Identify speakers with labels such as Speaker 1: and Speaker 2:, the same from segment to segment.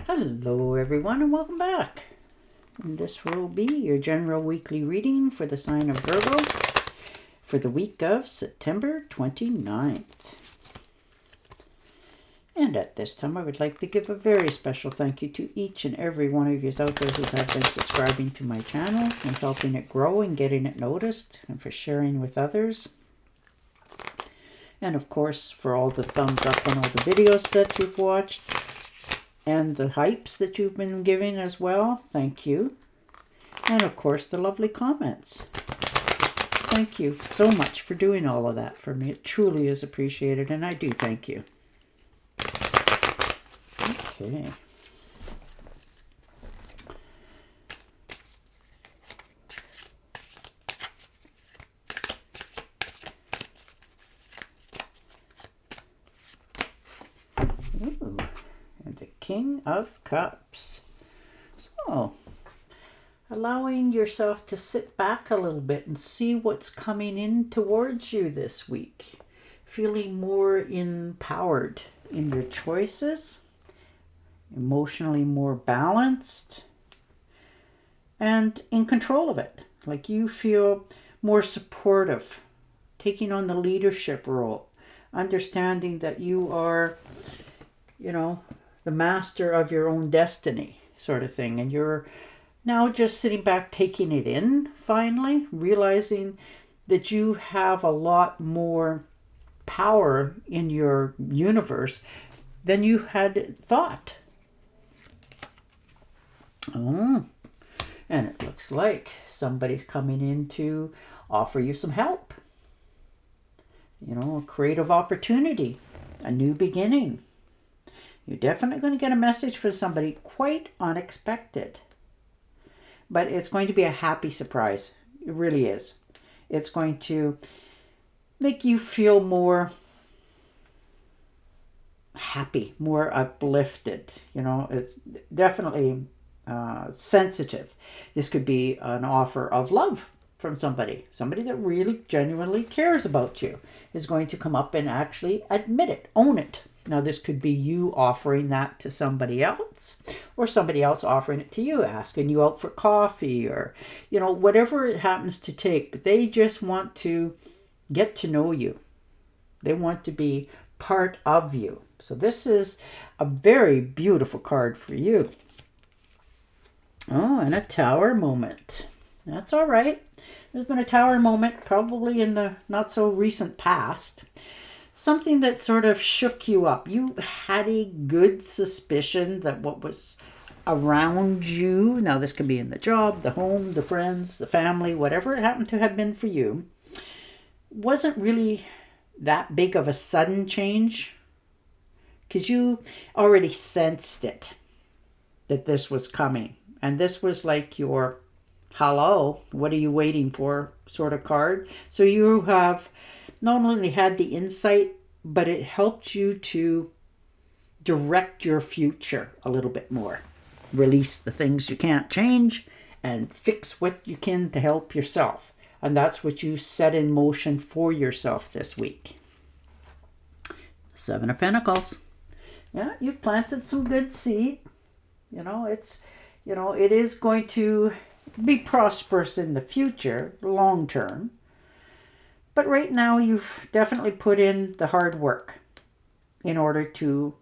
Speaker 1: Hello everyone and welcome back. And this will be your general weekly reading for the sign of Virgo for the week of September 29th. And at this time I would like to give a very special thank you to each and every one of you out there who have been subscribing to my channel and helping it grow and getting it noticed, and for sharing with others. And of course for all the thumbs up on all the videos that you've watched. And the hypes that you've been giving as well. Thank you. And of course, the lovely comments. Thank you so much for doing all of that for me. It truly is appreciated, and I do thank you. Okay. Ooh. And the King of Cups. So, allowing yourself to sit back a little bit and see what's coming in towards you this week. Feeling more empowered in your choices, emotionally more balanced, and in control of it. Like you feel more supportive, taking on the leadership role, understanding that you are, the master of your own destiny sort of thing. And you're now just sitting back, taking it in, finally, realizing that you have a lot more power in your universe than you had thought. Oh, and it looks like somebody's coming in to offer you some help. A creative opportunity, a new beginning. You're definitely going to get a message from somebody quite unexpected. But it's going to be a happy surprise. It really is. It's going to make you feel more happy, more uplifted. It's definitely sensitive. This could be an offer of love from somebody. Somebody that really genuinely cares about you is going to come up and actually admit it, own it. Now, this could be you offering that to somebody else, or somebody else offering it to you, asking you out for coffee, or, whatever it happens to take. But they just want to get to know you. They want to be part of you. So this is a very beautiful card for you. Oh, and a tower moment. That's all right. There's been a tower moment probably in the not so recent past. Something that sort of shook you up. You had a good suspicion that what was around you, now this could be in the job, the home, the friends, the family, whatever it happened to have been for you, wasn't really that big of a sudden change, because you already sensed it, that this was coming. And this was like your hello, what are you waiting for sort of card. So you have not only had the insight, but it helped you to direct your future a little bit more. Release the things you can't change and fix what you can to help yourself. And that's what you set in motion for yourself this week. Seven of Pentacles. Yeah, you've planted some good seed. It is going to be prosperous in the future, long term. But right now, you've definitely put in the hard work in order to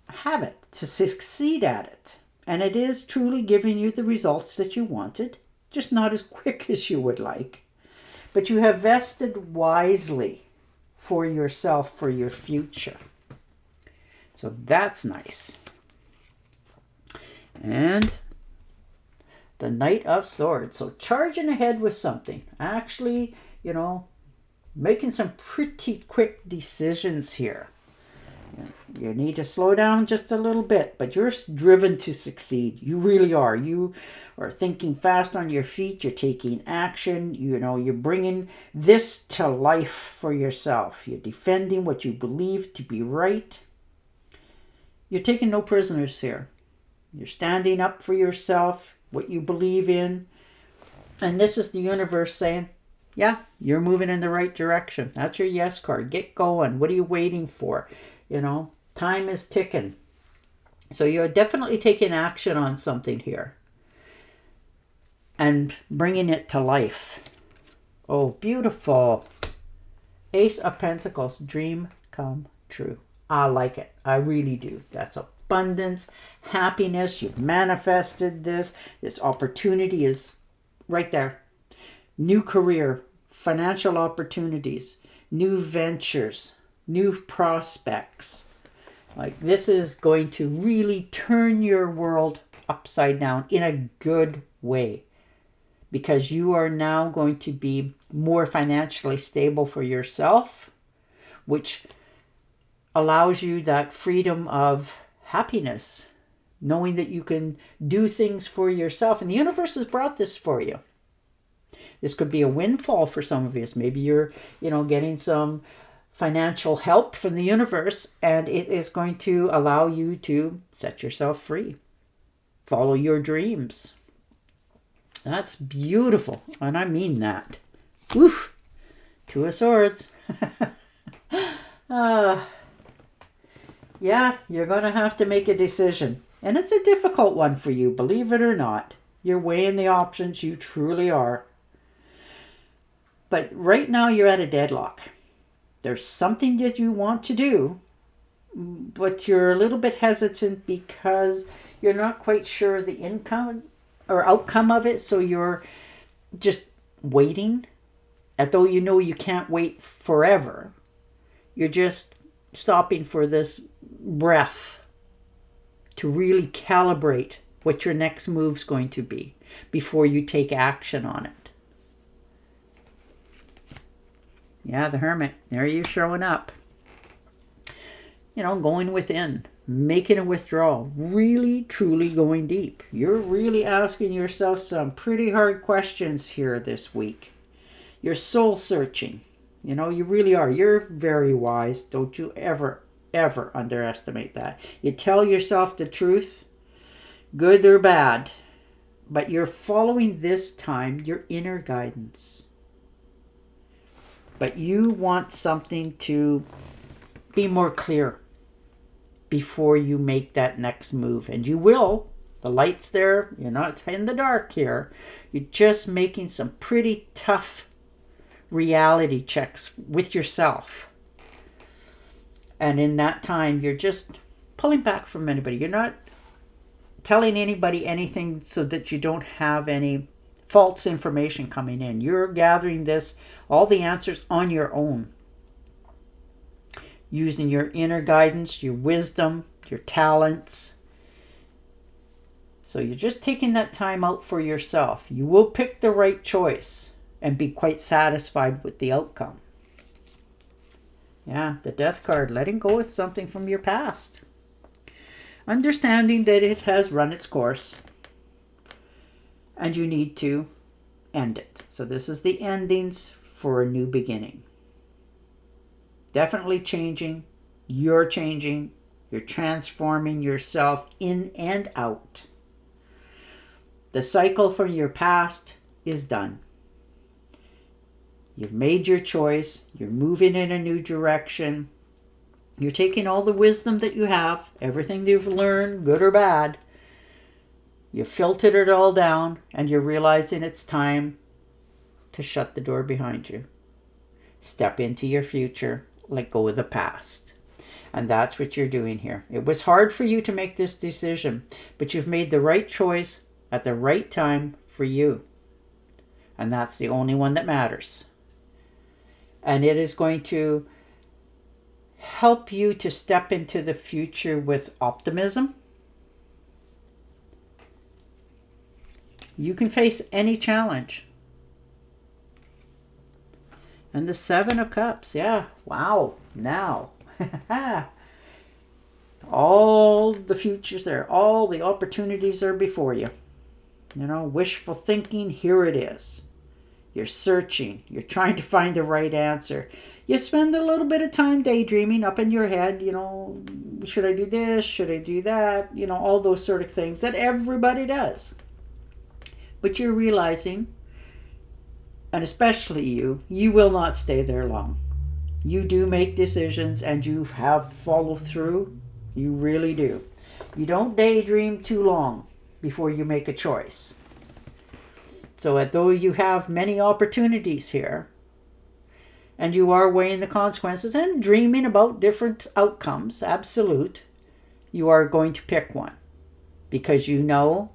Speaker 1: have it, to succeed at it. And it is truly giving you the results that you wanted, just not as quick as you would like. But you have vested wisely for yourself, for your future. So that's nice. And the Knight of Swords. So charging ahead with something. Actually, making some pretty quick decisions here. You need to slow down just a little bit, but you're driven to succeed. You really are. You are thinking fast on your feet. You're taking action. You're bringing this to life for yourself. You're defending what you believe to be right. You're taking no prisoners here. You're standing up for yourself, what you believe in. And this is the universe saying, yeah, you're moving in the right direction. That's your yes card. Get going. What are you waiting for? Time is ticking. So you're definitely taking action on something here and bringing it to life. Oh, beautiful. Ace of Pentacles, dream come true. I like it. I really do. That's abundance, happiness. You've manifested this. This opportunity is right there. New career, financial opportunities, new ventures, new prospects. Like, this is going to really turn your world upside down in a good way, because you are now going to be more financially stable for yourself, which allows you that freedom of happiness, knowing that you can do things for yourself. And the universe has brought this for you. This could be a windfall for some of you. Maybe you're, getting some financial help from the universe, and it is going to allow you to set yourself free. Follow your dreams. That's beautiful, and I mean that. Oof! Two of Swords. Yeah, you're going to have to make a decision. And it's a difficult one for you, believe it or not. You're weighing the options, you truly are. But right now you're at a deadlock. There's something that you want to do, but you're a little bit hesitant because you're not quite sure the income or outcome of it. So you're just waiting, although you know you can't wait forever. You're just stopping for this breath to really calibrate what your next move's going to be before you take action on it. Yeah, the Hermit. There you're showing up. Going within, making a withdrawal, really, truly going deep. You're really asking yourself some pretty hard questions here this week. You're soul searching. You really are. You're very wise. Don't you ever underestimate that. You tell yourself the truth, good or bad, but you're following this time your inner guidance. But you want something to be more clear before you make that next move. And you will. The light's there. You're not in the dark here. You're just making some pretty tough reality checks with yourself. And in that time, you're just pulling back from anybody. You're not telling anybody anything so that you don't have any false information coming in. You're gathering all the answers on your own, using your inner guidance, your wisdom, your talents. So you're just taking that time out for yourself. You will pick the right choice and be quite satisfied with the outcome. Yeah, the Death card, letting go of something from your past. Understanding that it has run its course and you need to end it. So this is the endings for a new beginning. Definitely changing. You're changing. You're transforming yourself in and out. The cycle from your past is done. You've made your choice. You're moving in a new direction. You're taking all the wisdom that you have, everything you've learned, good or bad. You filtered it all down, and you're realizing it's time to shut the door behind you. Step into your future. Let go of the past. And that's what you're doing here. It was hard for you to make this decision, but you've made the right choice at the right time for you. And that's the only one that matters. And it is going to help you to step into the future with optimism. You can face any challenge. And the Seven of Cups, yeah, wow, now. All the future's there. All the opportunities are before you. Wishful thinking, here it is. You're searching. You're trying to find the right answer. You spend a little bit of time daydreaming up in your head, should I do this? Should I do that? All those sort of things that everybody does. But you're realizing, and especially you will not stay there long. You do make decisions and you have followed through. You really do. You don't daydream too long before you make a choice. So although you have many opportunities here, and you are weighing the consequences and dreaming about different outcomes, absolute, you are going to pick one because you know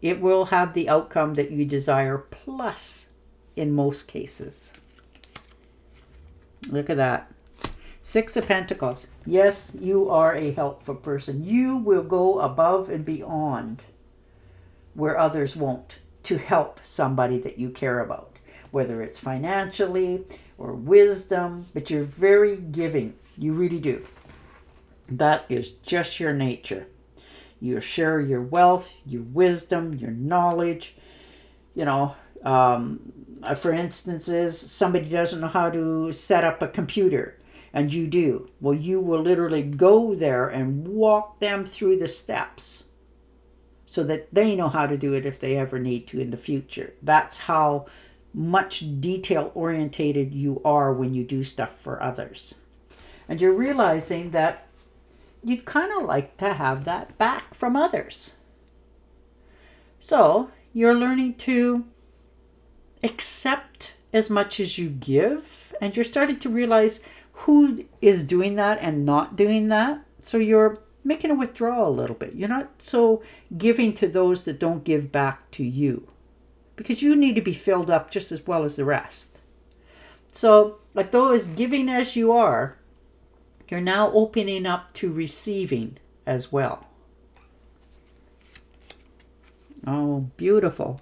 Speaker 1: it will have the outcome that you desire, plus in most cases. Look at that. 6 of Pentacles. Yes, you are a helpful person. You will go above and beyond where others won't to help somebody that you care about, whether it's financially or wisdom, but you're very giving. You really do. That is just your nature. You share your wealth, your wisdom, your knowledge. You know, for instances, somebody doesn't know how to set up a computer and you do. Well, you will literally go there and walk them through the steps so that they know how to do it if they ever need to in the future. That's how much detail orientated you are when you do stuff for others. And you're realizing that you'd kind of like to have that back from others. So you're learning to accept as much as you give, and you're starting to realize who is doing that and not doing that. So you're making a withdrawal a little bit. You're not so giving to those that don't give back to you, because you need to be filled up just as well as the rest. So like those giving as you are, you're now opening up to receiving as well. Oh, beautiful.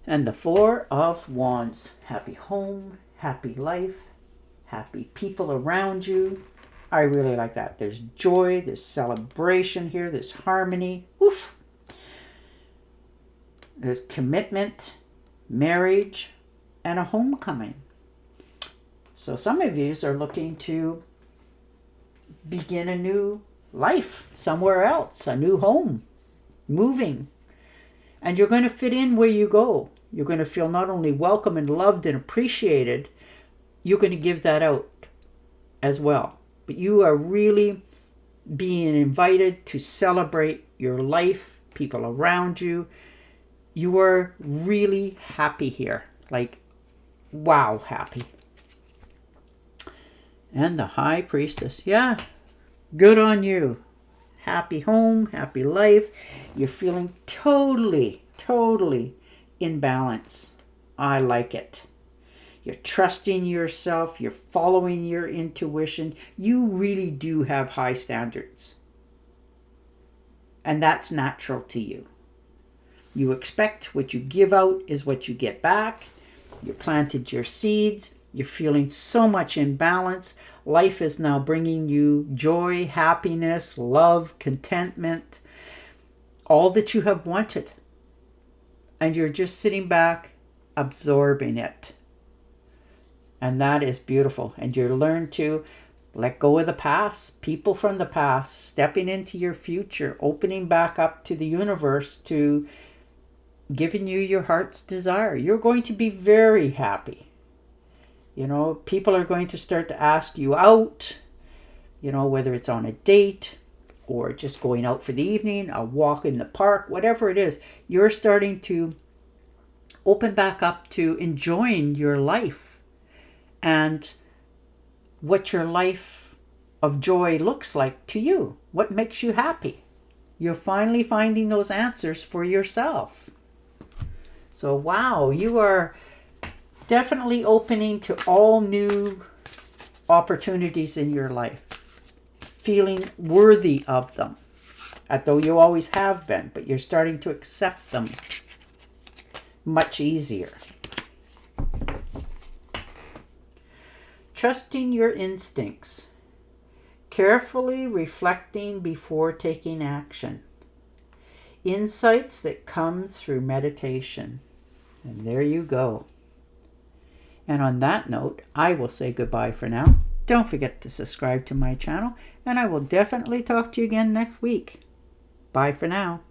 Speaker 1: And the 4 of Wands. Happy home, happy life, happy people around you. I really like that. There's joy, there's celebration here, there's harmony. Oof. There's commitment, marriage, and a homecoming. So some of you are looking to begin a new life somewhere else, a new home, moving. And you're going to fit in where you go. You're going to feel not only welcome and loved and appreciated, you're going to give that out as well. But you are really being invited to celebrate your life, people around you. You are really happy here. Like, wow, happy. And the High Priestess. Yeah, good on you. Happy home, happy life. You're feeling totally in balance. I like it. You're trusting yourself. You're following your intuition. You really do have high standards. And that's natural to you. You expect what you give out is what you get back. You planted your seeds. You're feeling so much in balance. Life is now bringing you joy, happiness, love, contentment, all that you have wanted. And you're just sitting back, absorbing it. And that is beautiful. And you learn to let go of the past, people from the past, stepping into your future, opening back up to the universe, to giving you your heart's desire. You're going to be very happy. You know, people are going to start to ask you out, you know, whether it's on a date or just going out for the evening, a walk in the park, whatever it is. You're starting to open back up to enjoying your life and what your life of joy looks like to you. What makes you happy? You're finally finding those answers for yourself. So, wow, you are definitely opening to all new opportunities in your life. Feeling worthy of them. Although you always have been, but you're starting to accept them much easier. Trusting your instincts. Carefully reflecting before taking action. Insights that come through meditation. And there you go. And on that note, I will say goodbye for now. Don't forget to subscribe to my channel, and I will definitely talk to you again next week. Bye for now.